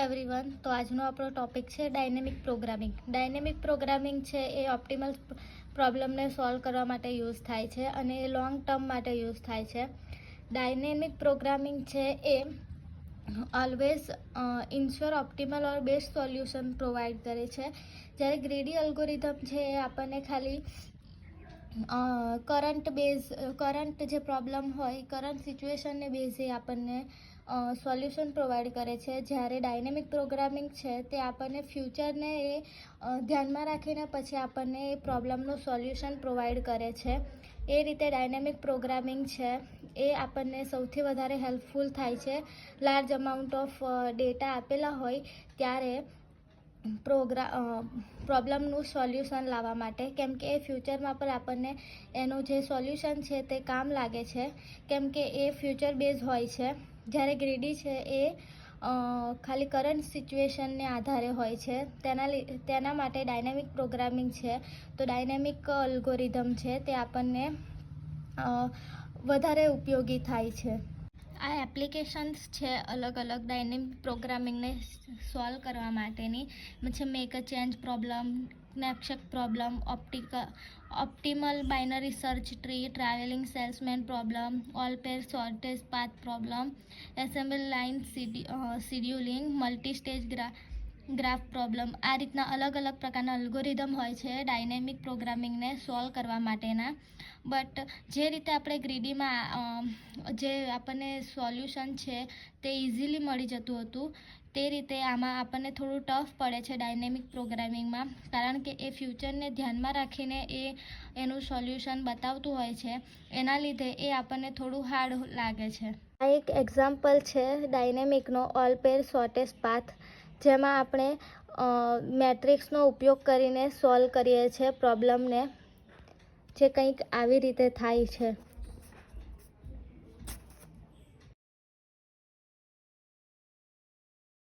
Everyone, તો આજનો આપણો ટોપિક છે ડાયનેમિક પ્રોગ્રામિંગ. ડાયનેમિક પ્રોગ્રામિંગ છે એ ઓપ્ટિમલ પ્રોબ્લેમને સોલ્વ કરવા માટે યુઝ થાય છે અને એ લોંગ ટર્મ માટે યુઝ થાય છે. ડાયનેમિક પ્રોગ્રામિંગ છે એ ઓલવેઝ ઇન્શ્યોર ઓપ્ટિમલ ઓર બેસ્ટ સોલ્યુશન પ્રોવાઈડ કરે છે, જ્યારે ગ્રીડી અલ્ગોરિધમ છે એ આપણને ખાલી કરંટ જે પ્રોબ્લેમ હોય, કરંટ સિચ્યુએશનને બેઝે આપણને સોલ્યુશન પ્રોવાઈડ કરે છે. જ્યારે ડાયનેમિક પ્રોગ્રામિંગ છે તે આપણને ફ્યુચરને એ ધ્યાનમાં રાખીને પછી આપણને એ પ્રોબ્લેમનું સોલ્યુશન પ્રોવાઈડ કરે છે. એ રીતે ડાયનેમિક પ્રોગ્રામિંગ છે એ આપણને સૌથી વધારે હેલ્પફુલ થાય છે લાર્જ અમાઉન્ટ ઓફ ડેટા આપેલા હોય ત્યારે પ્રોબ્લેમનું સોલ્યુશન લાવવા માટે, કેમ કે એ ફ્યુચરમાં પણ આપણને એનું જે સોલ્યુશન છે તે કામ લાગે છે, કેમ કે એ ફ્યુચર બેઝ હોય છે. જ્યારે ગ્રીડી છે એ ખાલી કરંટ સિચ્યુએશનને આધારે હોય છે. તેના માટે ડાયનેમિક પ્રોગ્રામિંગ છે, તો ડાયનેમિક અલ્ગોરિધમ છે તે આપણને વધારે ઉપયોગી થાય છે. આ એપ્લિકેશન્સ છે અલગ અલગ ડાયનેમિક પ્રોગ્રામિંગને સોલ્વ કરવા માટેની છે. Make a change problem, snapshot problem, optimal binary search tree, travelling salesman problem, all pair shortest path problem, assemble line scheduling, multi stage graph problem. આ રીતના અલગ અલગ પ્રકારના અલ્ગોરિધમ હોય છે ડાયનેમિક પ્રોગ્રામિંગને સોલ્વ કરવા માટેના. બટ જે રીતે આપણે ગ્રીડીમાં જે આપણને સોલ્યુશન છે તે ઇઝીલી મળી જતું હતું, તે રીતે આમાં આપણને થોડું ટફ પડે છે ડાયનેમિક પ્રોગ્રામિંગમાં, કારણ કે એ ફ્યુચરને ધ્યાનમાં રાખીને એનું સોલ્યુશન બતાવતું હોય છે. એના લીધે એ આપણને થોડું હાર્ડ લાગે છે. આ એક એક્ઝામ્પલ છે ડાયનેમિકનો ઓલ પેર શોર્ટેજ પાથ, જેમાં આપણે મેટ્રિક્સનો ઉપયોગ કરીને સોલ્વ કરીએ છીએ પ્રોબ્લેમને, જે કંઈક આવી રીતે થાય છે.